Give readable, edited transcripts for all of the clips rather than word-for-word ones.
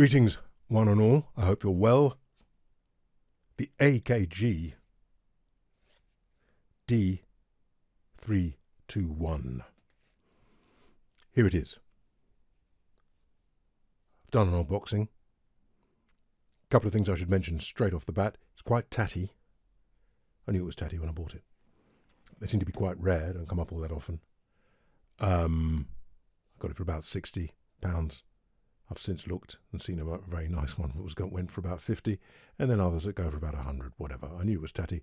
Greetings, one and all. I hope you're well. The AKG D321. Here it is. I've done an unboxing. A couple of things I should mention straight off the bat. It's quite tatty. I knew it was tatty when I bought it. They seem to be quite rare, don't come up all that often. I got it for about £60. I've since looked and seen a very nice one that went for about 50, and then others that go for about 100, whatever. I knew it was tatty.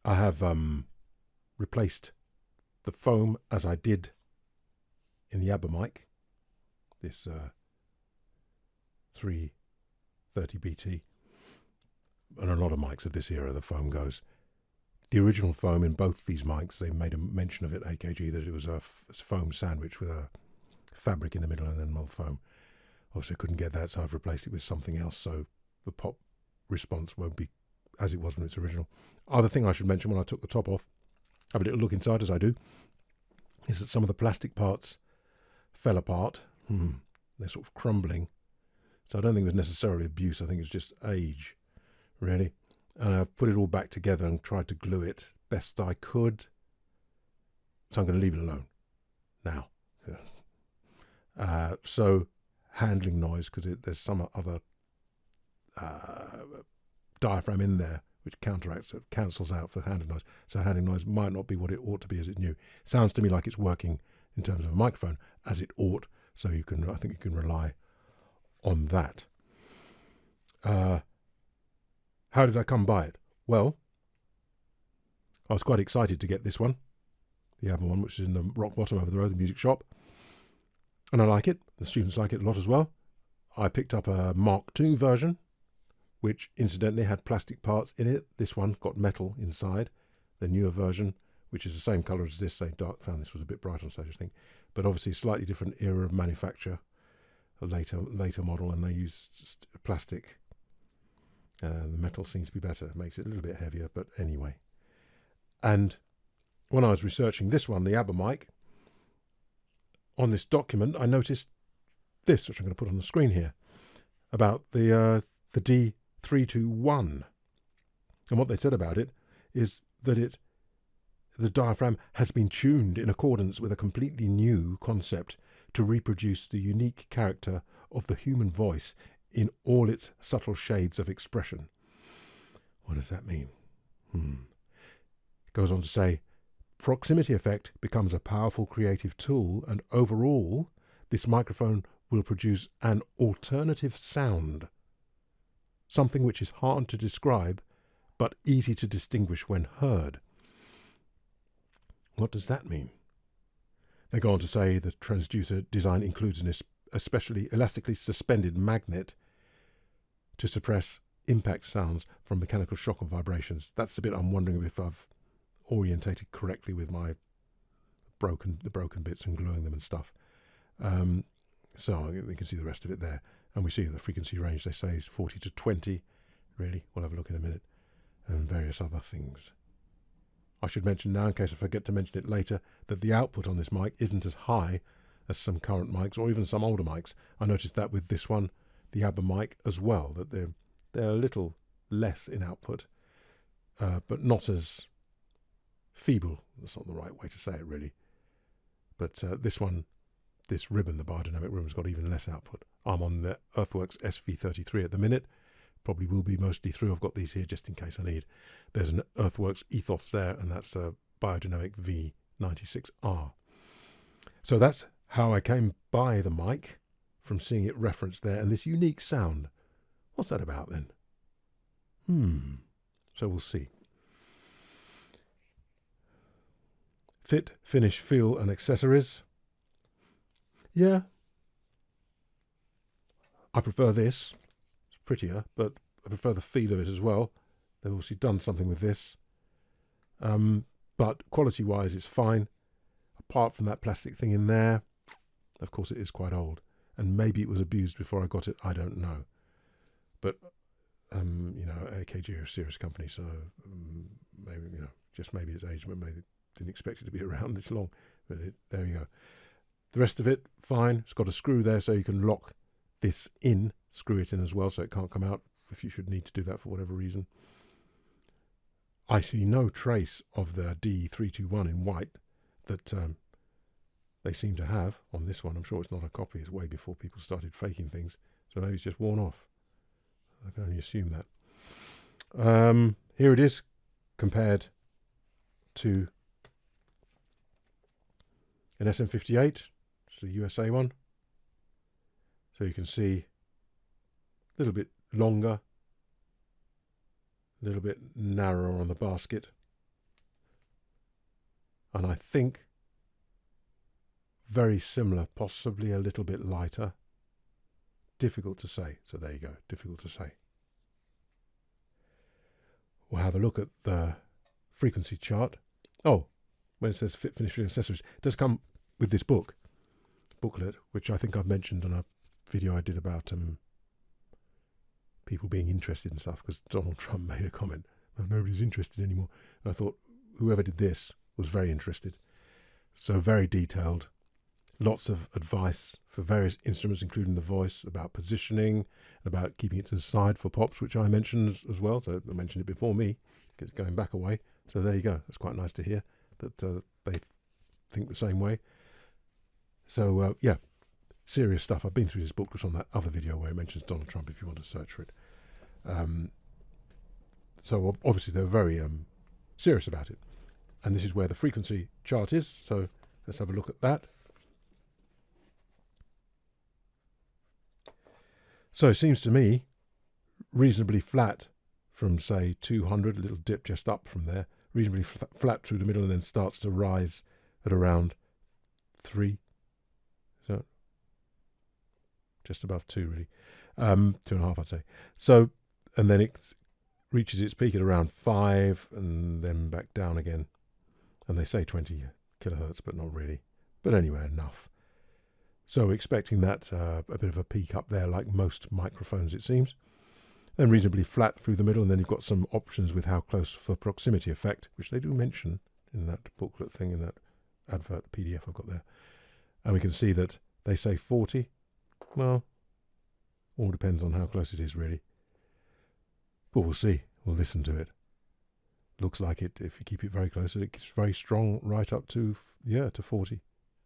I have replaced the foam as I did in the ABBA mic, this 330 BT, and a lot of mics of this era, the foam goes. The original foam in both these mics, they made a mention of it, AKG, that it was a foam sandwich with a fabric in the middle and then more foam. Obviously I couldn't get that, so I've replaced it with something else, so the pop response won't be as it was when it's original. Other thing I should mention when I took the top off, have a little look inside as I do, is that some of the plastic parts fell apart. They're sort of crumbling. So I don't think it was necessarily abuse, I think it's just age, really. And I've put it all back together and tried to glue it best I could. So I'm going to leave it alone now. So handling noise, because there's some other diaphragm in there which cancels out for handling noise. So handling noise might not be what it ought to be as it new. Sounds to me like it's working in terms of a microphone as it ought. So I think you can rely on that. How did I come by it? Well, I was quite excited to get this one, the ABBA one, which is in the rock bottom over the road, the music shop. And I like it. The students like it a lot as well. I picked up a Mark II version, which incidentally had plastic parts in it. This one got metal inside. The newer version, which is the same colour as this, found this was a bit bright on stage, I think. But obviously a slightly different era of manufacture, a later model, and they used plastic. The metal seems to be better. It makes it a little bit heavier, but anyway. And when I was researching this one, the ABBA mic, on this document, I noticed this, which I'm going to put on the screen here, about the D321. And what they said about it is that the diaphragm has been tuned in accordance with a completely new concept to reproduce the unique character of the human voice in all its subtle shades of expression. What does that mean? It goes on to say, proximity effect becomes a powerful creative tool, and overall, this microphone will produce an alternative sound, something which is hard to describe, but easy to distinguish when heard. What does that mean? They go on to say the transducer design includes an especially elastically suspended magnet to suppress impact sounds from mechanical shock and vibrations. That's the bit I'm wondering if I've orientated correctly with my broken bits and gluing them and stuff. So we can see the rest of it there, and we see the frequency range they say is 40 to 20. Really, we'll have a look in a minute, and various other things. I should mention now, in case I forget to mention it later, that the output on this mic isn't as high as some current mics or even some older mics. I noticed that with this one, the ABBA mic as well, that they're a little less in output, but not as feeble. That's not the right way to say it, really. But this one, this ribbon, the Beyerdynamic ribbon's got even less output. I'm on the Earthworks SV33 at the minute. Probably will be mostly through. I've got these here just in case I need. There's an Earthworks Ethos there, and that's a Beyerdynamic V90r. So that's how I came by the mic, from seeing it referenced there, and this unique sound. What's that about then? So we'll see. Fit, finish, feel, and accessories. Yeah, I prefer this. It's prettier, but I prefer the feel of it as well. They've obviously done something with this. But quality-wise, it's fine. Apart from that plastic thing in there, of course it is quite old. And maybe it was abused before I got it, I don't know. But, AKG are a serious company, so maybe, just maybe it's age, but maybe didn't expect it to be around this long. But there you go. The rest of it, fine. It's got a screw there so you can lock this in screw it in as well, so it can't come out if you should need to do that for whatever reason. I see no trace of the D321 in white that they seem to have on this one. I'm sure it's not a copy. It's way before people started faking things. So maybe it's just worn off. I can only assume that. Here it is compared to an SM58. It's the USA one. So you can see a little bit longer, a little bit narrower on the basket. And I think very similar, possibly a little bit lighter. Difficult to say. So there you go, difficult to say. We'll have a look at the frequency chart. Oh, when it says fit, finish, accessories, it does come with this booklet, which I think I've mentioned on a video I did about people being interested in stuff, because Donald Trump made a comment, oh, nobody's interested anymore. And I thought whoever did this was very interested. So very detailed, lots of advice for various instruments, including the voice, about positioning, about keeping it to the side for pops, which I mentioned as well. So I mentioned it before me, because it's going back away. So there you go. That's quite nice to hear that they think the same way. So yeah, serious stuff. I've been through this booklet on that other video where it mentions Donald Trump, if you want to search for it. So obviously they're very serious about it. And this is where the frequency chart is. So let's have a look at that. So it seems to me reasonably flat from, say, 200, a little dip just up from there, reasonably flat through the middle, and then starts to rise at around 3. So just above 2, really. 2.5, I'd say. So, and then it reaches its peak at around 5 and then back down again. And they say 20 kilohertz, but not really. But anyway, enough. So expecting that a bit of a peak up there, like most microphones, it seems. Then reasonably flat through the middle, and then you've got some options with how close for proximity effect, which they do mention in that booklet thing, in that advert PDF I've got there. And we can see that they say 40. Well, all depends on how close it is, really. But we'll see. We'll listen to it. Looks like it, if you keep it very close, it's very strong right up to, yeah, to 40.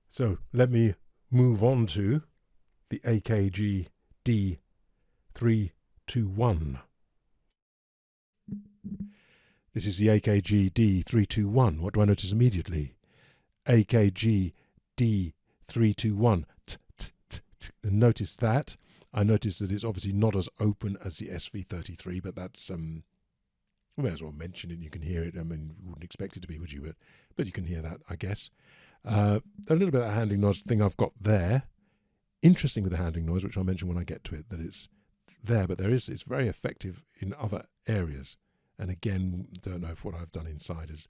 So let move on to the AKG D321. This is the AKG D321. What do I notice immediately? AKG D321. And notice that. I noticed that it's obviously not as open as the SV33, but that's we may as well mention it. You can hear it. I mean, you wouldn't expect it to be, would you? But you can hear that, I guess. A little bit of that handling noise thing I've got there. Interesting with the handling noise, which I'll mention when I get to it, that it's there, but it's very effective in other areas. And again, don't know if what I've done inside has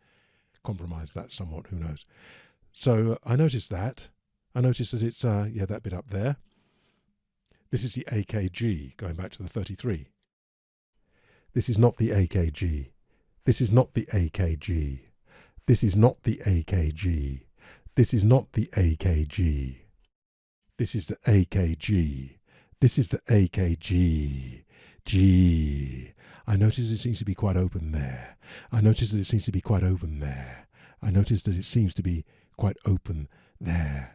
compromised that somewhat, who knows. So I noticed that. I noticed that it's, yeah, that bit up there. This is the AKG, going back to the 33. This is not the AKG. This is not the AKG. This is not the AKG. This is not the AKG. This is the AKG. This is the AKG. G. I notice it seems to be quite open there. I notice that it seems to be quite open there. I notice that it seems to be quite open there.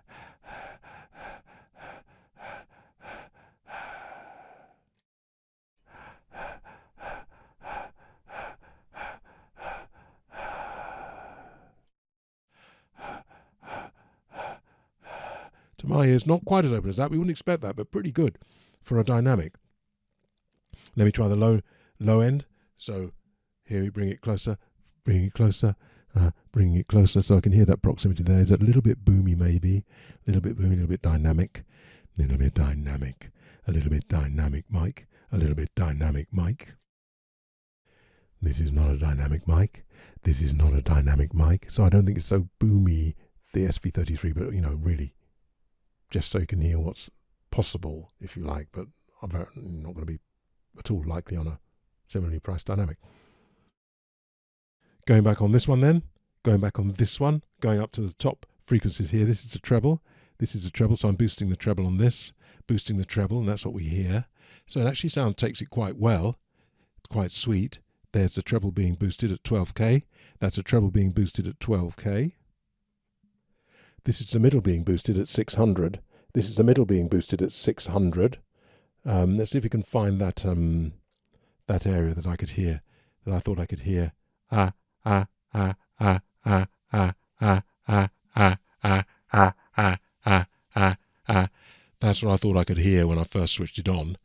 To my ears, not quite as open as that. We wouldn't expect that, but pretty good for a dynamic. Let me try the low end. So here we bring it closer, bring it closer, bring it closer, so I can hear that proximity there. Is that a little bit boomy, maybe? A little bit boomy, a little bit dynamic, a little bit dynamic, a little bit dynamic mic, a little bit dynamic mic. This is not a dynamic mic. This is not a dynamic mic. So I don't think it's so boomy, the SV33, but, you know, really, just so you can hear what's possible, if you like, but I'm not going to be at all likely on a similarly priced dynamic. Going back on this one then, going back on this one, going up to the top frequencies here. This is a treble. This is a treble, so I'm boosting the treble on this, boosting the treble, and that's what we hear. So it actually takes it quite well. It's quite sweet. There's the treble being boosted at 12K. That's a treble being boosted at 12K. This is the middle being boosted at 600. This is the middle being boosted at 600. Let's see if we can find that that area that I could hear, that I thought I could hear. That's what I thought I could hear when I first switched it on.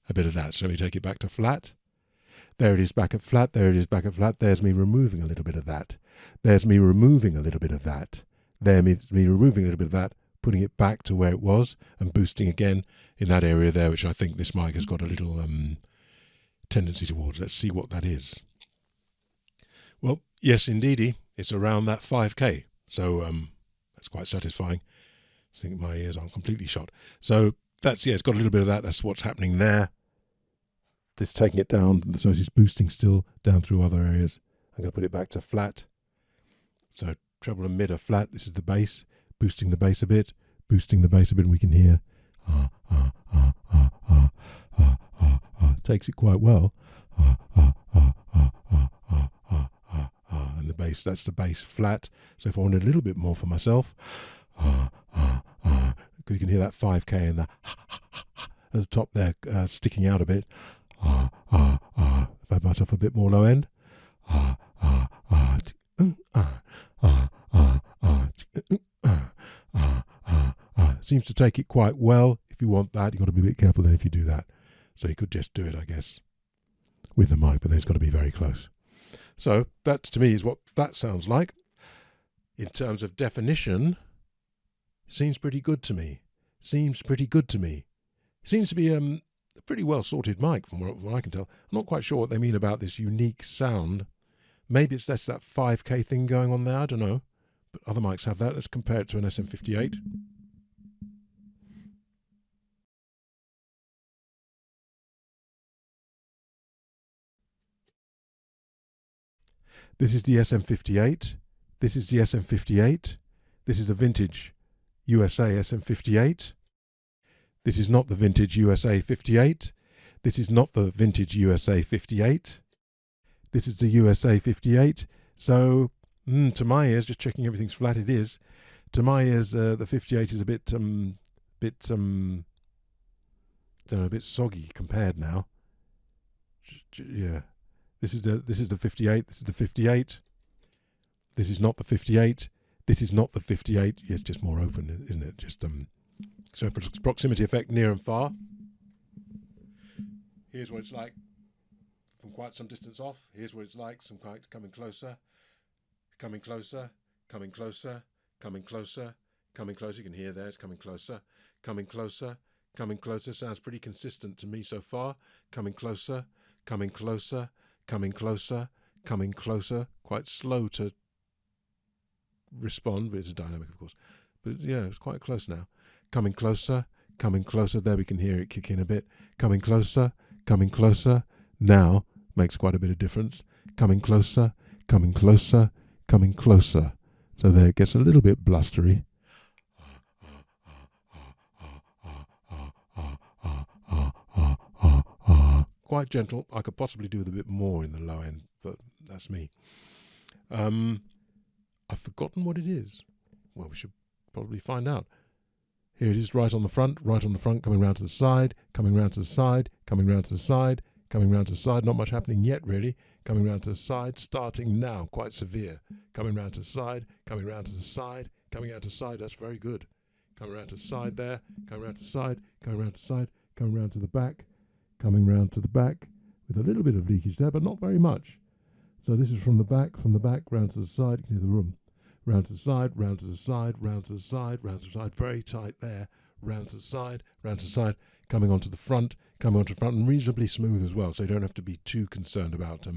A bit of that. So let me take it back to flat. There it is back at flat. There it is back at flat. There's me removing a little bit of that. There's me removing a little bit of that. There's me removing a little bit of that, putting it back to where it was and boosting again in that area there, which I think this mic has got a little tendency towards. Let's see what that is. Well, yes, indeedy, it's around that 5K. So that's quite satisfying. I think my ears aren't completely shot. So that's, yeah, it's got a little bit of that. That's what's happening there. This taking it down, so it's boosting still down through other areas. I'm going to put it back to flat. So treble and mid are flat. This is the bass, boosting the bass a bit, and we can hear takes it quite well. And the bass, that's the bass flat. So if I wanted a little bit more for myself, you can hear that 5K and the at the top there sticking out a bit. If I had myself a bit more low end. Seems to take it quite well. If you want that, you've got to be a bit careful then if you do that. So you could just do it, I guess, with the mic, but then it's got to be very close. So that, to me, is what that sounds like. In terms of definition, seems pretty good to me. Seems to be a pretty well sorted mic from what I can tell. I'm not quite sure what they mean about this unique sound. Maybe it's that's that 5K thing going on there, I don't know. But other mics have that. Let's compare it to an SM58. This is the SM58. This is the SM58. This is the vintage USA SM58. This is not the vintage USA 58. This is not the vintage USA 58. This is the USA 58. So, to my ears, just checking everything's flat, it is. To my ears, the 58 is a bit soggy compared now. Yeah. This is the 58. This is the 58. This is not the 58. This is not the 58. It's just more open, isn't it? Just so proximity effect near and far. Here's what it's like from quite some distance off. Here's what it's like some quite coming closer, coming closer, coming closer, coming closer, coming closer. You can hear there it's coming closer, coming closer, coming closer. Sounds pretty consistent to me so far. Coming closer, coming closer, coming closer, coming closer. Quite slow to respond, but it's a dynamic, of course. But yeah, it's quite close now. Coming closer, coming closer. There we can hear it kick in a bit. Coming closer, coming closer. Now makes quite a bit of difference. Coming closer, coming closer, coming closer. So there it gets a little bit blustery. Quite gentle. I could possibly do with a bit more in the low end, but that's me. I've forgotten what it is. Well, we should probably find out. Here it is right on the front, coming round to the side, coming round to the side, coming round to the side, coming round to the side. Not much happening yet, really. Coming round to the side, starting now, quite severe. Coming round to the side, coming round to the side, coming out to the side. That's very good. Coming round to the side there, coming round to the side, coming round to the side, coming round to the back, coming round to the back, with a little bit of leakage there, but not very much. So this is from the back, round to the side. You can hear the room. Round to the side, round to the side, round to the side, round to the side. Very tight there. Round to the side, coming onto the front, and reasonably smooth as well. So you don't have to be too concerned about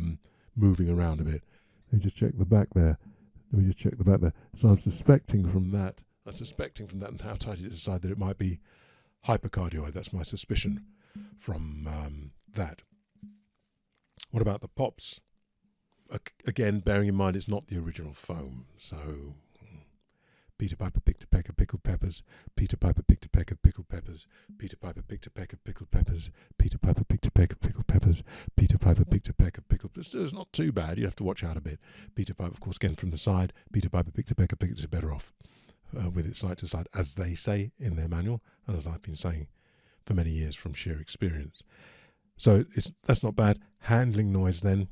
moving around a bit. Let me just check the back there. So I'm suspecting from that and how tight it is inside that it might be hypercardioid. That's my suspicion from that. What about the pops? Again, bearing in mind it's not the original foam, so Peter Piper picked a peck of pickled peppers. Peter Piper picked a peck of pickled peppers. Peter Piper picked a peck of pickled peppers. Peter Piper picked a peck of pickled peppers. Peter Piper picked a peck of pickled peppers. It's not too bad. You have to watch out a bit. Peter Piper, of course, again from the side. Peter Piper picked a peck of pickled peppers. Better off with it side to side, as they say in their manual, and as I've been saying for many years from sheer experience. So that's not bad. Handling noise then.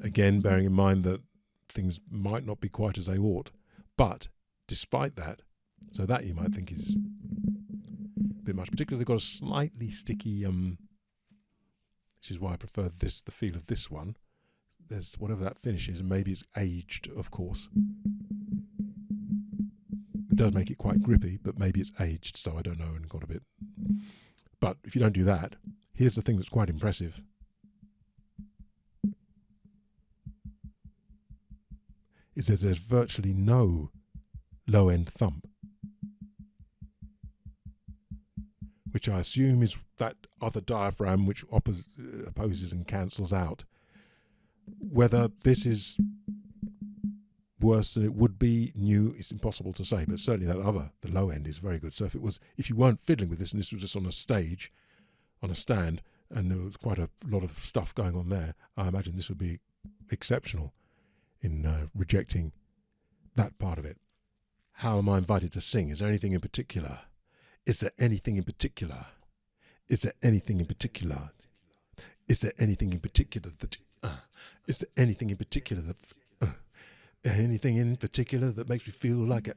Again, bearing in mind that things might not be quite as they ought, but despite that, so that you might think is a bit much. Particularly they've got a slightly sticky, which is why I prefer the feel of this one. There's whatever that finish is, and maybe it's aged, of course. It does make it quite grippy, but maybe it's aged, so I don't know, and got a bit. But if you don't do that, here's the thing that's quite impressive. Is that there's virtually no low-end thump, which I assume is that other diaphragm which opposes and cancels out. Whether this is worse than it would be new, it's impossible to say, but certainly the low end is very good. So if you weren't fiddling with this and this was just on a stage, on a stand, and there was quite a lot of stuff going on there, I imagine this would be exceptional in rejecting that part of it. How am I invited to sing? Is there anything in particular? Is there anything in particular? Is there anything in particular? Is there anything in particular that? Is there anything in particular that? Anything in particular that makes me feel like a?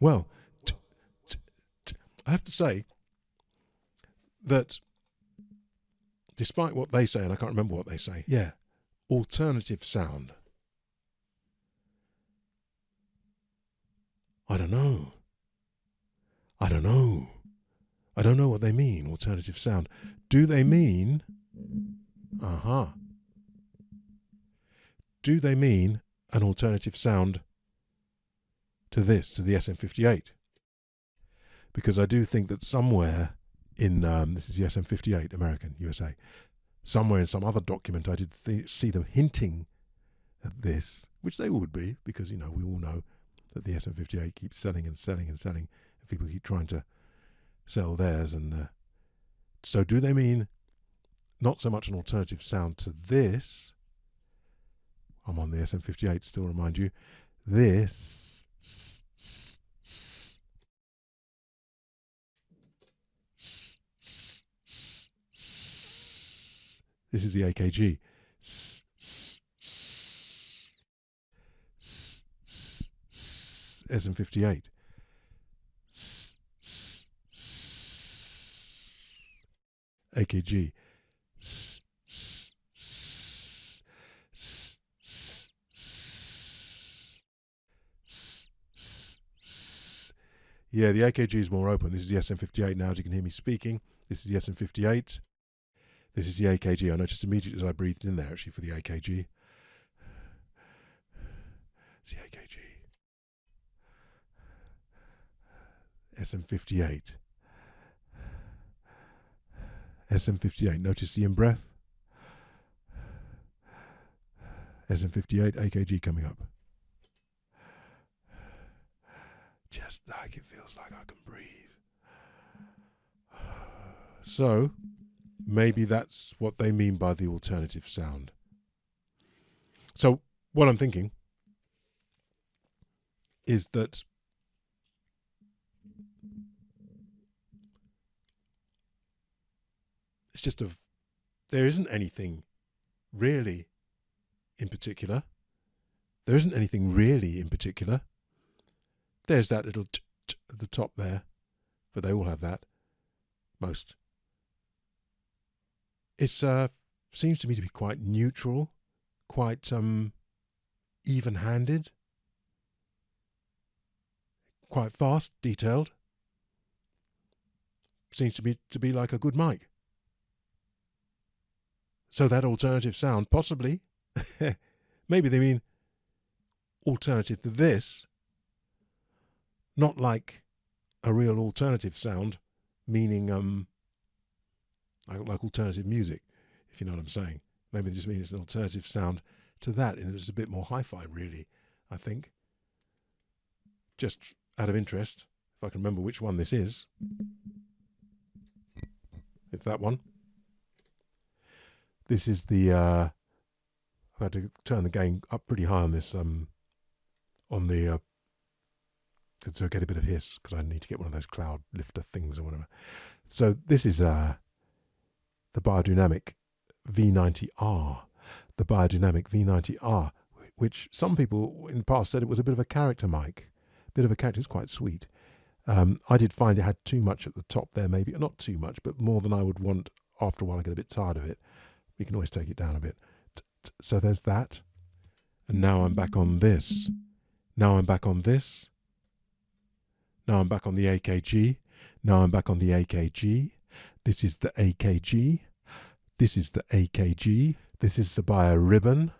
Well, I have to say that despite what they say, and I can't remember what they say, alternative sound. I don't know what they mean, alternative sound. Do they mean, do they mean an alternative sound to the SM58? Because I do think that somewhere in, this is the SM58, American, USA, somewhere in some other document I did see them hinting at this, which they would be, because, we all know that the SM58 keeps selling and selling and selling, and people keep trying to sell theirs. And so do they mean not so much an alternative sound to this? I'm on the SM58 still, remind you. This is the AKG. SM58. AKG. Yeah, the AKG is more open. This is the SM58 now, as you can hear me speaking. This is the SM58. This is the AKG. I noticed immediately as I breathed in there, actually, for the AKG. It's the AKG. SM58. SM58. Notice the in-breath. SM58, AKG coming up. Just like it feels like I can breathe. So, maybe that's what they mean by the alternative sound. So, what I'm thinking is that it's just there isn't anything really in particular. There isn't anything really in particular. There's that little t at the top there, but they all have that. Most. It seems to me to be quite neutral, quite even-handed, quite fast, detailed. Seems to be like a good mic. So that alternative sound, possibly, maybe they mean alternative to this, not like a real alternative sound, meaning like alternative music, if you know what I'm saying. Maybe it just means it's an alternative sound to that, and it's a bit more hi-fi, really, I think. Just out of interest, if I can remember which one this is. It's that one. This is the, I've had to turn the gain up pretty high on this, on the, so I get a bit of hiss, because I need to get one of those cloud lifter things or whatever. So this is the Beyerdynamic V90r, the Beyerdynamic V90r, which some people in the past said it was a bit of a character mic. Bit of a character, it's quite sweet. I did find it had too much at the top there, maybe, not too much, but more than I would want. After a while I get a bit tired of it. We can always take it down a bit. So there's that. And now I'm back on this. Now I'm back on this. Now I'm back on the AKG. Now I'm back on the AKG. This is the AKG. This is the AKG. This is the Beyer ribbon.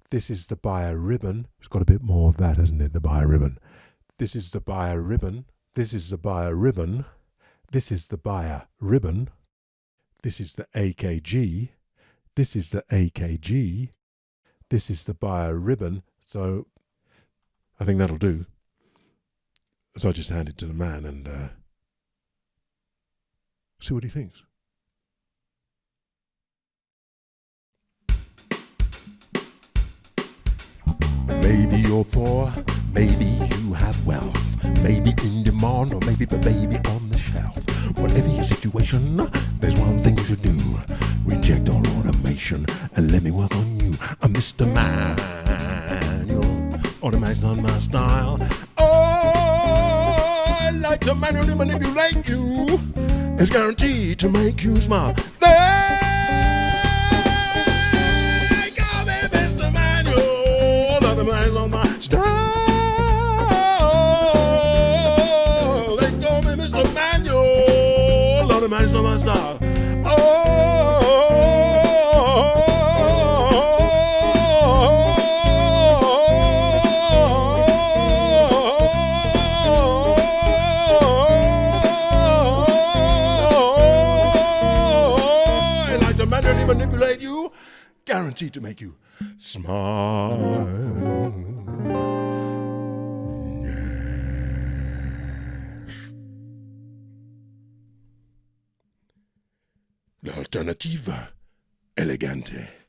This is the Beyer ribbon. It's got a bit more of that, hasn't it? The Beyer ribbon. This is the Beyer ribbon. This is the Beyer ribbon. This is the Beyer ribbon. This is the AKG. This is the AKG. This is the Beyer ribbon. So I think that'll do. So I just hand it to the man and see what he thinks. Maybe you're poor, maybe you have wealth, maybe in demand or maybe the baby on the shelf. Whatever your situation, there's one thing you should do. Reject all automation and let me work on you. I'm Mr. Manual, automatic's not my style. Oh, I like to manually manipulate you. It's guaranteed to make you smile. They call me Mr. Manual, automatic's on my style. They call me Mr. Manual, automatic's on my style. Manually manipulate you, guaranteed to make you smile. Yes. L'alternative elegante.